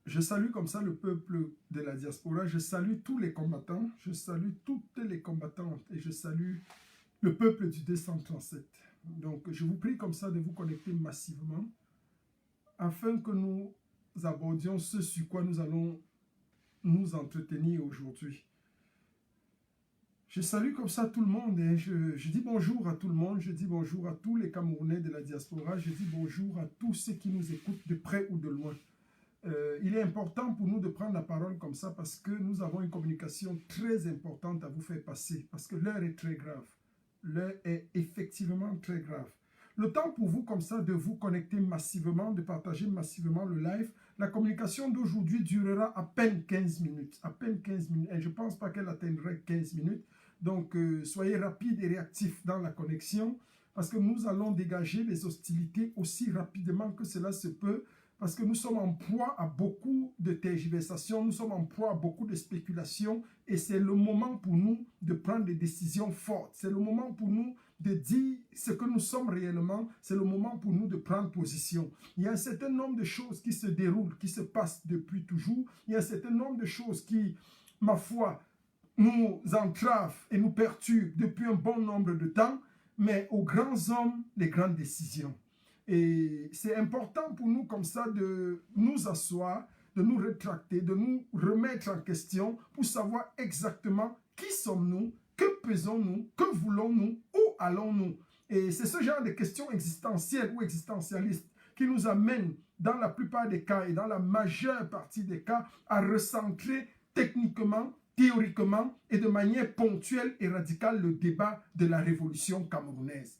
Je salue comme ça le peuple de la diaspora, je salue tous les combattants, je salue toutes les combattantes et je salue le peuple du 237. Donc, je vous prie comme ça de vous connecter massivement afin que nous abordions ce sur quoi nous allons nous entretenir aujourd'hui. Je salue comme ça tout le monde et je dis bonjour à tout le monde, je dis bonjour à tous les Camerounais de la diaspora, je dis bonjour à tous ceux qui nous écoutent de près ou de loin. Il est important pour nous de prendre la parole comme ça parce que nous avons une communication très importante à vous faire passer, parce que l'heure est très grave. L'heure est effectivement très grave. Le temps pour vous comme ça de vous connecter massivement, de partager massivement le live, la communication d'aujourd'hui durera à peine 15 minutes. À peine 15 minutes. Et je ne pense pas qu'elle atteindrait 15 minutes. Donc, soyez rapides et réactifs dans la connexion parce que nous allons dégager les hostilités aussi rapidement que cela se peut. Parce que nous sommes en proie à beaucoup de tergiversations, nous sommes en proie à beaucoup de spéculations et c'est le moment pour nous de prendre des décisions fortes. C'est le moment pour nous de dire ce que nous sommes réellement, c'est le moment pour nous de prendre position. Il y a un certain nombre de choses qui se déroulent, qui se passent depuis toujours. Il y a un certain nombre de choses qui, ma foi, nous entravent et nous perturbent depuis un bon nombre de temps, mais aux grands hommes, les grandes décisions. Et c'est important pour nous comme ça de nous asseoir, de nous rétracter, de nous remettre en question pour savoir exactement qui sommes-nous, que pesons-nous, que voulons-nous, où allons-nous. Et c'est ce genre de questions existentielles ou existentialistes qui nous amènent dans la plupart des cas et dans la majeure partie des cas à recentrer techniquement, théoriquement et de manière ponctuelle et radicale le débat de la révolution camerounaise.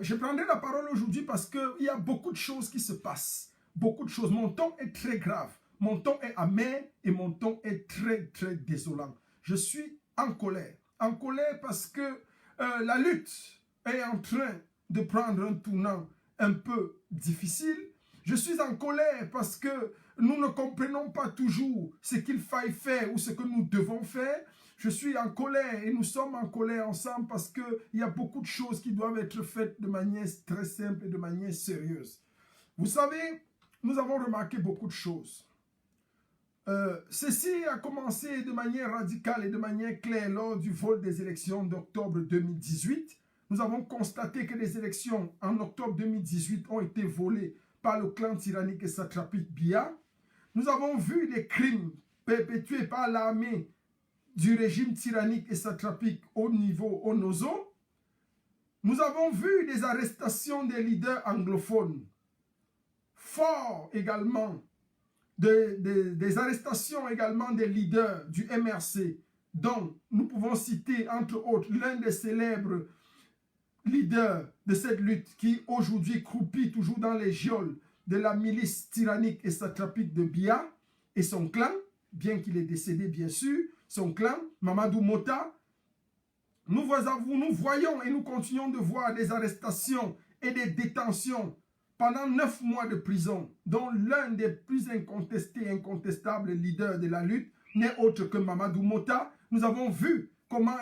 Je prendrai la parole aujourd'hui parce qu'il y a beaucoup de choses qui se passent. Beaucoup de choses. Mon ton est très grave. Mon ton est amer et mon ton est très, très désolant. Je suis en colère. En colère parce que la lutte est en train de prendre un tournant un peu difficile. Je suis en colère parce que nous ne comprenons pas toujours ce qu'il faille faire ou ce que nous devons faire. Je suis en colère et nous sommes en colère ensemble parce qu'il y a beaucoup de choses qui doivent être faites de manière très simple et de manière sérieuse. Vous savez, nous avons remarqué beaucoup de choses. Ceci a commencé de manière radicale et de manière claire lors du vol des élections d'octobre 2018. Nous avons constaté que les élections en octobre 2018 ont été volées par le clan tyrannique et satrapique Biya. Nous avons vu les crimes perpétués par l'armée du régime tyrannique et satrapique au niveau Onozo. Nous avons vu des arrestations des leaders anglophones, fort également, des arrestations également des leaders du MRC, dont nous pouvons citer entre autres l'un des célèbres leaders de cette lutte qui aujourd'hui croupit toujours dans les geôles de la milice tyrannique et satrapique de Biya et son clan, bien qu'il est décédé bien sûr, son clan, Mamadou Mota. Nous voyons et nous continuons de voir des arrestations et des détentions pendant 9 mois de prison, dont l'un des plus incontestés et incontestables leaders de la lutte n'est autre que Mamadou Mota. Nous avons vu comment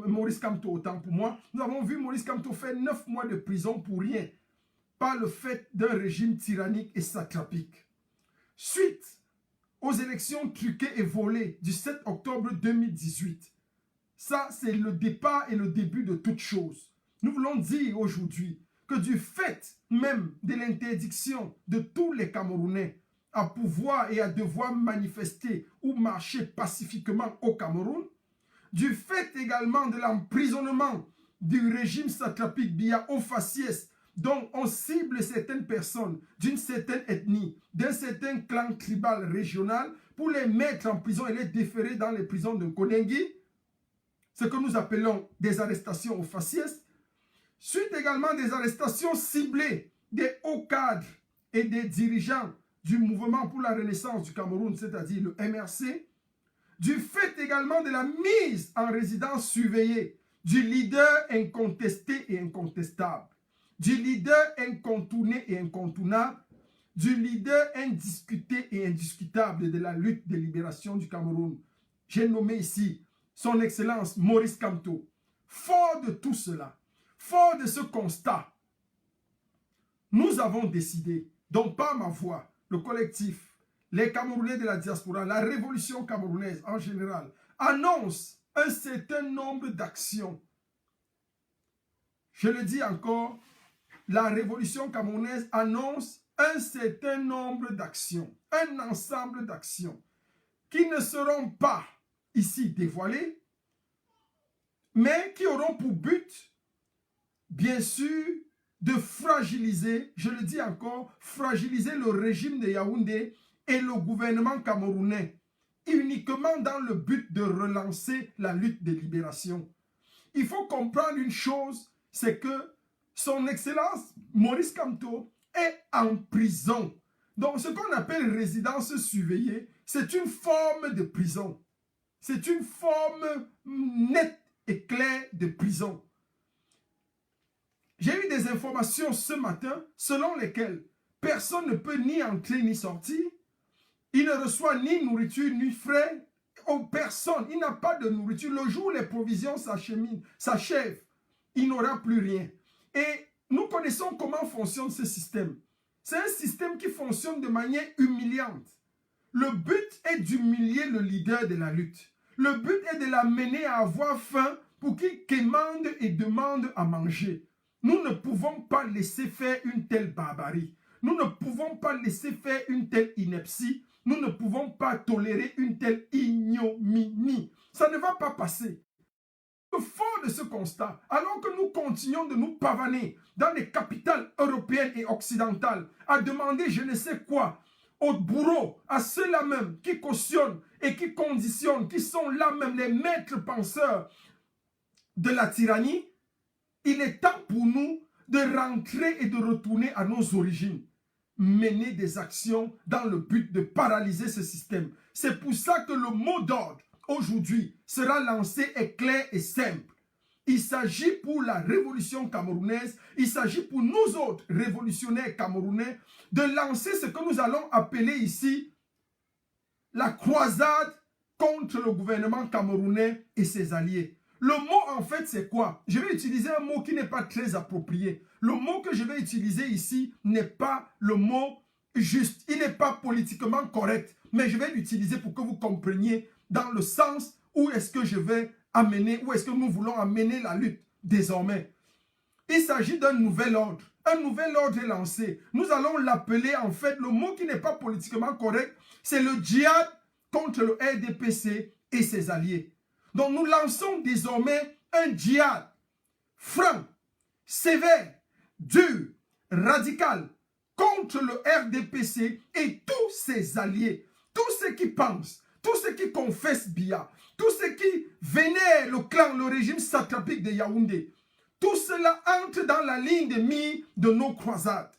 Maurice Kamto, autant pour moi, nous avons vu Maurice Kamto faire 9 mois de prison pour rien, par le fait d'un régime tyrannique et satrapique. Suite aux élections truquées et volées du 7 octobre 2018. Ça, c'est le départ et le début de toute chose. Nous voulons dire aujourd'hui que du fait même de l'interdiction de tous les Camerounais à pouvoir et à devoir manifester ou marcher pacifiquement au Cameroun, du fait également de l'emprisonnement du régime satrapique Biya au faciès, dont on cible certaines personnes d'une certaine ethnie, d'un certain clan tribal régional pour les mettre en prison et les déférer dans les prisons de Konengi, ce que nous appelons des arrestations au faciès. Suite également des arrestations ciblées des hauts cadres et des dirigeants du mouvement pour la renaissance du Cameroun, c'est-à-dire le MRC, du fait également de la mise en résidence surveillée du leader incontesté et incontestable, du leader incontourné et incontournable, du leader indiscuté et indiscutable de la lutte de libération du Cameroun. J'ai nommé ici son Excellence Maurice Kamto. Fort de tout cela, fort de ce constat, nous avons décidé, donc par ma voix, le collectif les Camerounais de la diaspora, la révolution camerounaise en général, annonce un certain nombre d'actions. Je le dis encore, la révolution camerounaise annonce un certain nombre d'actions, un ensemble d'actions qui ne seront pas ici dévoilées, mais qui auront pour but, bien sûr, de fragiliser, je le dis encore, fragiliser le régime de Yaoundé et le gouvernement camerounais, uniquement dans le but de relancer la lutte de libération. Il faut comprendre une chose, c'est que son Excellence Maurice Kamto est en prison. Donc ce qu'on appelle résidence surveillée, c'est une forme de prison. C'est une forme nette et claire de prison. J'ai eu des informations ce matin selon lesquelles personne ne peut ni entrer ni sortir. Il ne reçoit ni nourriture ni frais. Personne, il n'a pas de nourriture. Le jour où les provisions s'achèvent, il n'aura plus rien. Et nous connaissons comment fonctionne ce système. C'est un système qui fonctionne de manière humiliante. Le but est d'humilier le leader de la lutte. Le but est de l'amener à avoir faim pour qu'il quémande et demande à manger. Nous ne pouvons pas laisser faire une telle barbarie. Nous ne pouvons pas laisser faire une telle ineptie. Nous ne pouvons pas tolérer une telle ignominie. Ça ne va pas passer. Fort de ce constat, alors que nous continuons de nous pavaner dans les capitales européennes et occidentales, à demander je ne sais quoi, aux bourreaux, à ceux-là même qui cautionnent et qui conditionnent, qui sont là même les maîtres penseurs de la tyrannie, il est temps pour nous de rentrer et de retourner à nos origines, mener des actions dans le but de paralyser ce système. C'est pour ça que le mot d'ordre aujourd'hui sera lancé est clair et simple. Il s'agit pour la révolution camerounaise, il s'agit pour nous autres révolutionnaires camerounais de lancer ce que nous allons appeler ici la croisade contre le gouvernement camerounais et ses alliés. Le mot en fait c'est quoi? Je vais utiliser un mot qui n'est pas très approprié. Le mot que je vais utiliser ici n'est pas le mot juste. Il n'est pas politiquement correct. Mais je vais l'utiliser pour que vous compreniez dans le sens où est-ce que je vais amener, où est-ce que nous voulons amener la lutte désormais. Il s'agit d'un nouvel ordre. Un nouvel ordre est lancé. Nous allons l'appeler en fait, le mot qui n'est pas politiquement correct, c'est le djihad contre le RDPC et ses alliés. Donc nous lançons désormais un djihad franc, sévère, dur, radical contre le RDPC et tous ses alliés. Tous ceux qui pensent, tous ceux qui confessent Biya, tous ceux qui vénèrent le clan, le régime satrapique de Yaoundé, tout cela entre dans la ligne de mire de nos croisades.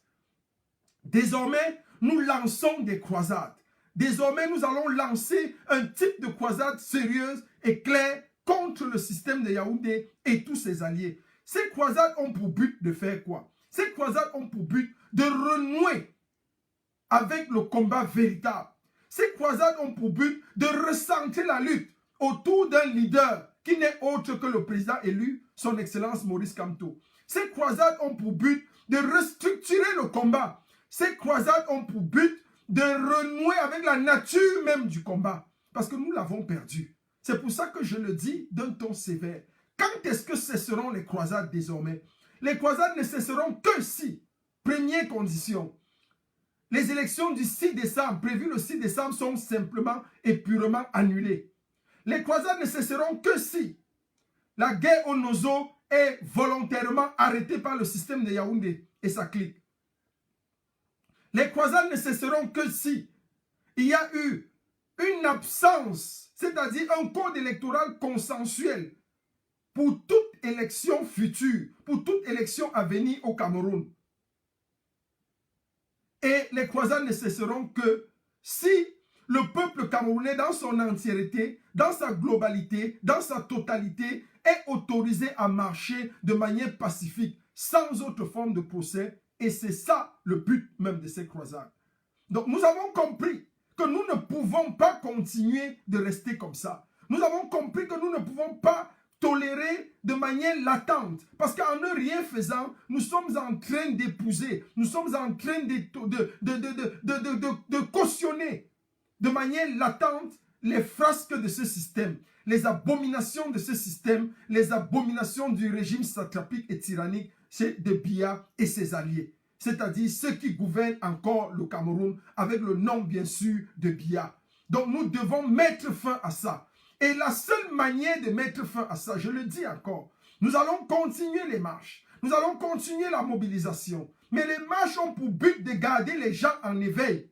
Désormais, nous lançons des croisades. Désormais, nous allons lancer un type de croisade sérieuse et claire contre le système de Yaoundé et tous ses alliés. Ces croisades ont pour but de faire quoi? Ces croisades ont pour but de renouer avec le combat véritable. Ces croisades ont pour but de recentrer la lutte autour d'un leader qui n'est autre que le président élu, son Excellence Maurice Kamto. Ces croisades ont pour but de restructurer le combat. Ces croisades ont pour but de renouer avec la nature même du combat. Parce que nous l'avons perdu. C'est pour ça que je le dis d'un ton sévère. Quand est-ce que cesseront les croisades désormais? Les croisades ne cesseront que si, première condition, les élections du 6 décembre, prévues le 6 décembre, sont simplement et purement annulées. Les croisades ne cesseront que si la guerre au Nozo est volontairement arrêtée par le système de Yaoundé et sa clique. Les croisades ne cesseront que si il y a eu une absence, c'est-à-dire un code électoral consensuel pour toute élection future, pour toute élection à venir au Cameroun. Et les croisades ne cesseront que si le peuple camerounais dans son entièreté, dans sa globalité, dans sa totalité, est autorisé à marcher de manière pacifique, sans autre forme de procès. Et c'est ça le but même de ces croisades. Donc nous avons compris que nous ne pouvons pas continuer de rester comme ça. Nous avons compris que nous ne pouvons pas tolérer de manière latente. Parce qu'en ne rien faisant, nous sommes en train d'épouser, nous sommes en train de cautionner de manière latente les frasques de ce système, les abominations de ce système, les abominations du régime satrapique et tyrannique de Biya et ses alliés. C'est-à-dire ceux qui gouvernent encore le Cameroun avec le nom bien sûr de Biya. Donc nous devons mettre fin à ça. Et la seule manière de mettre fin à ça, je le dis encore, nous allons continuer les marches, nous allons continuer la mobilisation. Mais les marches ont pour but de garder les gens en éveil.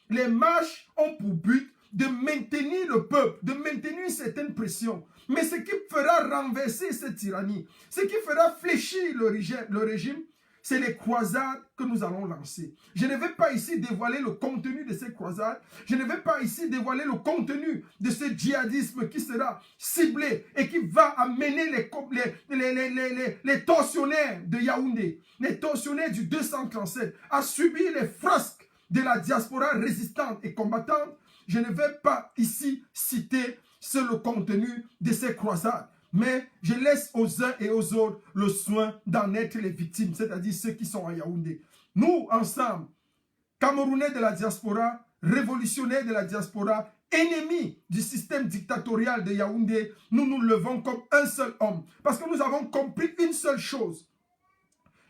Les marches ont pour but de maintenir le peuple, de maintenir une certaine pression. Mais ce qui fera renverser cette tyrannie, ce qui fera fléchir le régime, c'est les croisades que nous allons lancer. Je ne vais pas ici dévoiler le contenu de ces croisades. Je ne vais pas ici dévoiler le contenu de ce djihadisme qui sera ciblé et qui va amener les tortionnaires de Yaoundé, les tortionnaires du 237 à subir les frasques de la diaspora résistante et combattante. Je ne vais pas ici citer le contenu de ces croisades. Mais je laisse aux uns et aux autres le soin d'en être les victimes, c'est-à-dire ceux qui sont à Yaoundé. Nous, ensemble, Camerounais de la diaspora, révolutionnaires de la diaspora, ennemis du système dictatorial de Yaoundé, nous nous levons comme un seul homme. Parce que nous avons compris une seule chose.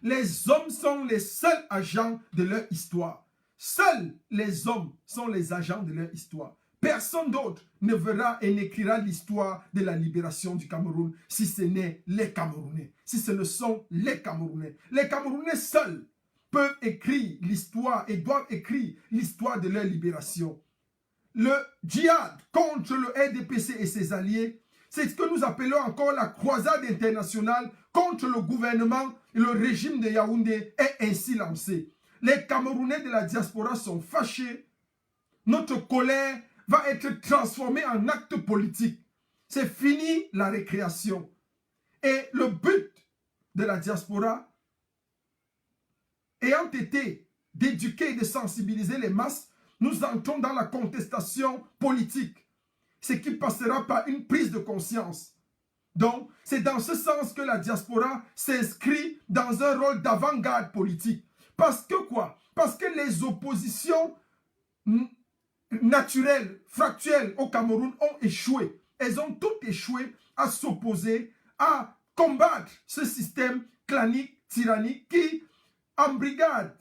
Les hommes sont les seuls agents de leur histoire. Seuls les hommes sont les agents de leur histoire. Personne d'autre ne verra et n'écrira l'histoire de la libération du Cameroun si ce n'est les Camerounais, si ce ne sont les Camerounais. Les Camerounais seuls peuvent écrire l'histoire et doivent écrire l'histoire de leur libération. Le djihad contre le RDPC et ses alliés, c'est ce que nous appelons encore la croisade internationale contre le gouvernement et le régime de Yaoundé est ainsi lancée. Les Camerounais de la diaspora sont fâchés. Notre colère va être transformée en acte politique. C'est fini la récréation. Et le but de la diaspora, ayant été d'éduquer et de sensibiliser les masses, nous entrons dans la contestation politique, ce qui passera par une prise de conscience. Donc, c'est dans ce sens que la diaspora s'inscrit dans un rôle d'avant-garde politique. Parce que quoi? Parce que les oppositions naturelles, factuelles au Cameroun ont échoué. Elles ont toutes échoué à s'opposer, à combattre ce système clanique, tyrannique qui embrigade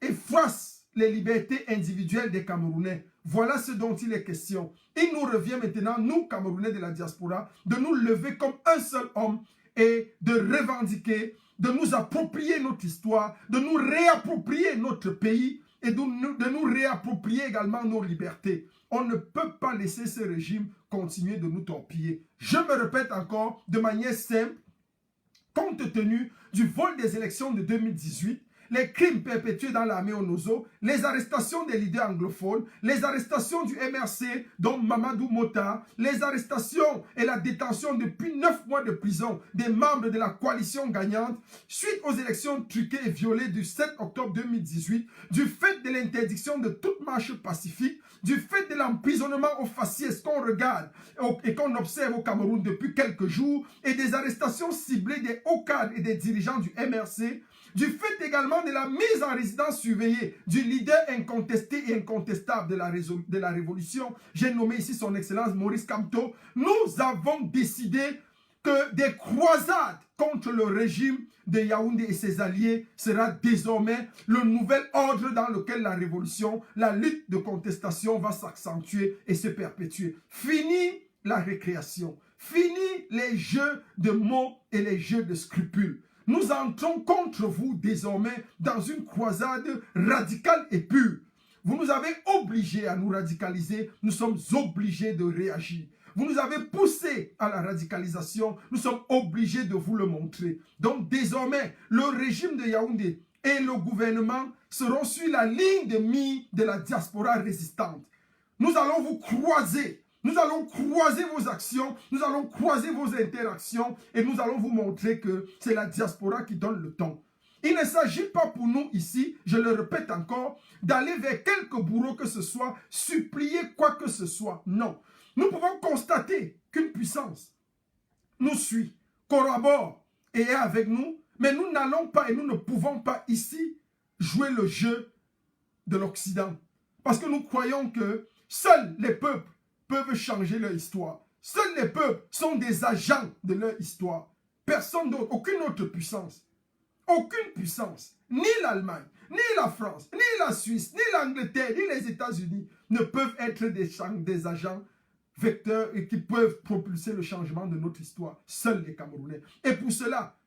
et froisse les libertés individuelles des Camerounais. Voilà ce dont il est question. Il nous revient maintenant, nous, Camerounais de la diaspora, de nous lever comme un seul homme et de revendiquer, de nous approprier notre histoire, de nous réapproprier notre pays et de nous réapproprier également nos libertés. On ne peut pas laisser ce régime continuer de nous torpiller. Je me répète encore de manière simple, compte tenu du vol des élections de 2018, les crimes perpétués dans l'armée Onozo, les arrestations des leaders anglophones, les arrestations du MRC, dont Mamadou Mota, les arrestations et la détention depuis 9 mois de prison des membres de la coalition gagnante, suite aux élections truquées et violées du 7 octobre 2018, du fait de l'interdiction de toute marche pacifique, du fait de l'emprisonnement au faciès qu'on regarde et qu'on observe au Cameroun depuis quelques jours, et des arrestations ciblées des hauts cadres et des dirigeants du MRC, du fait également de la mise en résidence surveillée du leader incontesté et incontestable de la révolution, j'ai nommé ici son excellence Maurice Kamto, nous avons décidé que des croisades contre le régime de Yaoundé et ses alliés sera désormais le nouvel ordre dans lequel la révolution, la lutte de contestation va s'accentuer et se perpétuer. Fini la récréation, fini les jeux de mots et les jeux de scrupules. Nous entrons contre vous désormais dans une croisade radicale et pure. Vous nous avez obligés à nous radicaliser, nous sommes obligés de réagir. Vous nous avez poussés à la radicalisation, nous sommes obligés de vous le montrer. Donc désormais, le régime de Yaoundé et le gouvernement seront sur la ligne de mire de la diaspora résistante. Nous allons vous croiser. Nous allons croiser vos actions, nous allons croiser vos interactions et nous allons vous montrer que c'est la diaspora qui donne le ton. Il ne s'agit pas pour nous ici, je le répète encore, d'aller vers quelque bourreau que ce soit, supplier quoi que ce soit. Non. Nous pouvons constater qu'une puissance nous suit, collabore et est avec nous, mais nous n'allons pas et nous ne pouvons pas ici jouer le jeu de l'Occident. Parce que nous croyons que Seuls les peuples peuvent changer leur histoire. Seuls les peuples sont des agents de leur histoire. Personne d'autre, aucune autre puissance. Aucune puissance, ni l'Allemagne, ni la France, ni la Suisse, ni l'Angleterre, ni les États-Unis ne peuvent être des agents vecteurs et qui peuvent propulser le changement de notre histoire. Seuls les Camerounais. Et pour cela,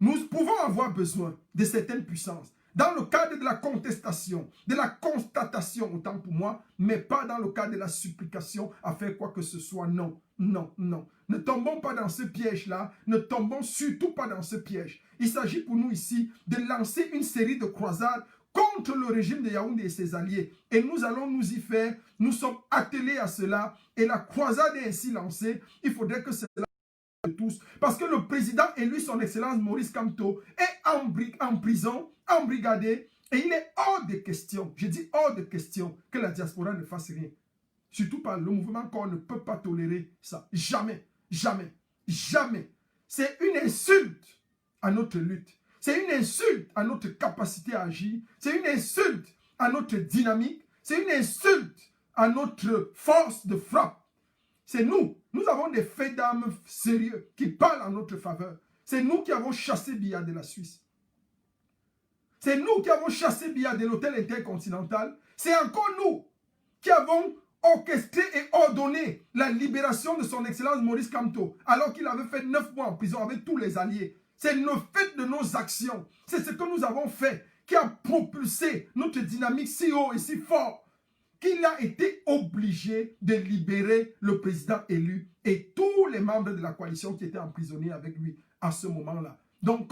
nous pouvons avoir besoin de certaines puissances. Dans le cadre de la contestation, de la constatation, autant pour moi, mais pas dans le cadre de la supplication à faire quoi que ce soit. Non, non, non. Ne tombons pas dans ce piège-là. Ne tombons surtout pas dans ce piège. Il s'agit pour nous ici de lancer une série de croisades contre le régime de Yaoundé et ses alliés. Et nous allons nous y faire. Nous sommes attelés à cela. Et la croisade est ainsi lancée. Il faudrait que cela de tous. Parce que le président élu, son excellence Maurice Kamto, est en prison, embrigadé. Et il est hors de question, je dis hors de question, que la diaspora ne fasse rien. Surtout par le mouvement qu'on ne peut pas tolérer ça. Jamais, jamais, jamais. C'est une insulte à notre lutte. C'est une insulte à notre capacité à agir. C'est une insulte à notre dynamique. C'est une insulte à notre force de frappe. C'est nous. Nous avons des faits d'armes sérieux qui parlent en notre faveur. C'est nous qui avons chassé Biya de la Suisse. C'est nous qui avons chassé Biya de l'hôtel intercontinental. C'est encore nous qui avons orchestré et ordonné la libération de son excellence Maurice Kamto, alors qu'il avait fait 9 mois en prison avec tous les alliés. C'est le fait de nos actions. C'est ce que nous avons fait qui a propulsé notre dynamique si haut et si fort qu'il a été obligé de libérer le président élu et tous les membres de la coalition qui étaient emprisonnés avec lui à ce moment-là. Donc,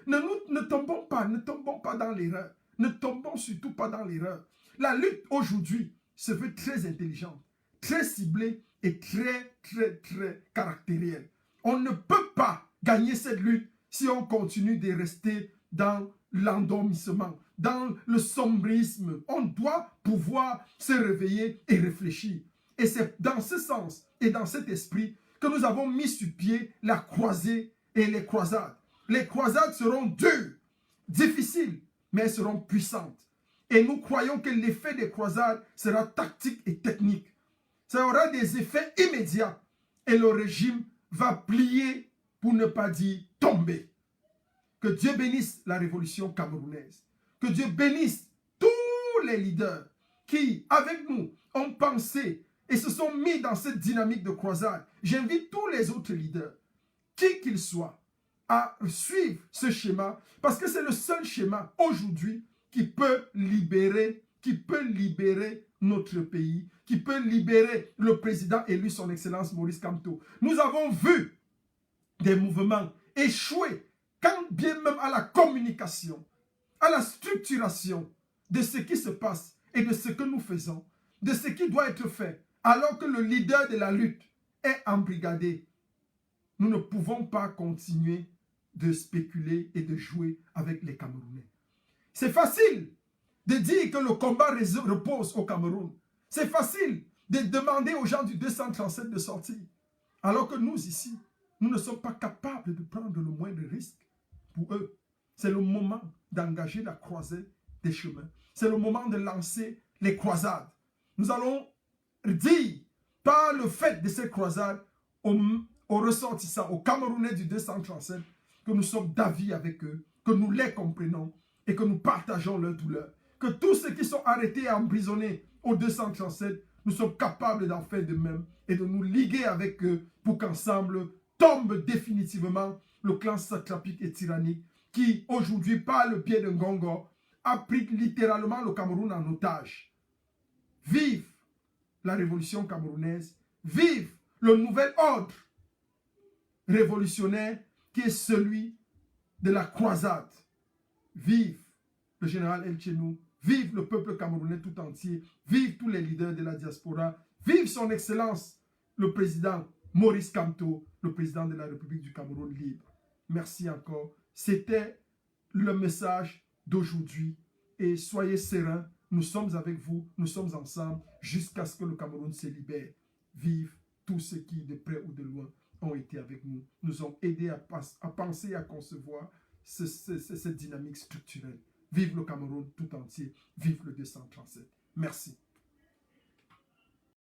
ne tombons pas dans l'erreur. Ne tombons surtout pas dans l'erreur. La lutte aujourd'hui se veut très intelligente, très ciblée et très caractérielle. On ne peut pas gagner cette lutte si on continue de rester dans l'endormissement, dans le sombrisme. On doit pouvoir se réveiller et réfléchir. Et c'est dans ce sens et dans cet esprit que nous avons mis sur pied la croisée et les croisades. Les croisades seront dures, difficiles, mais elles seront puissantes. Et nous croyons que l'effet des croisades sera tactique et technique. Ça aura des effets immédiats. Et le régime va plier, pour ne pas dire tomber. Que Dieu bénisse la révolution camerounaise. Que Dieu bénisse tous les leaders qui, avec nous, ont pensé et se sont mis dans cette dynamique de croisade. J'invite tous les autres leaders, qui qu'ils soient, à suivre ce schéma, parce que c'est le seul schéma aujourd'hui qui peut libérer notre pays, qui peut libérer le président élu, son excellence Maurice Kamto. Nous avons vu des mouvements échouer, quand bien même à la communication, à la structuration de ce qui se passe et de ce que nous faisons, de ce qui doit être fait, alors que le leader de la lutte est embrigadé. Nous ne pouvons pas continuer de spéculer et de jouer avec les Camerounais. C'est facile de dire que le combat repose au Cameroun. C'est facile de demander aux gens du 237 de sortir. Alors que nous ici, nous ne sommes pas capables de prendre le moindre risque pour eux. C'est le moment d'engager la croisée des chemins. C'est le moment de lancer les croisades. Nous allons dire par le fait de ces croisades aux ressortissants, aux Camerounais du 237, que nous sommes d'avis avec eux, que nous les comprenons et que nous partageons leur douleur. Que tous ceux qui sont arrêtés et emprisonnés au 237, nous sommes capables d'en faire de même et de nous liguer avec eux pour qu'ensemble tombe définitivement le clan satrapique et tyrannique qui, aujourd'hui, par le pied de Ngongor, a pris littéralement le Cameroun en otage. Vive la révolution camerounaise, vive le nouvel ordre révolutionnaire qui est celui de la croisade. Vive le général El Chenou, vive le peuple camerounais tout entier, vive tous les leaders de la diaspora, vive son excellence, le président Maurice Kamto, le président de la République du Cameroun libre. Merci encore. C'était le message d'aujourd'hui. Et soyez sereins, nous sommes avec vous, nous sommes ensemble jusqu'à ce que le Cameroun se libère. Vive tous ceux qui, de près ou de loin, ont été avec nous, nous ont aidés à penser et à concevoir cette dynamique structurelle. Vive le Cameroun tout entier, vive le 237. Merci.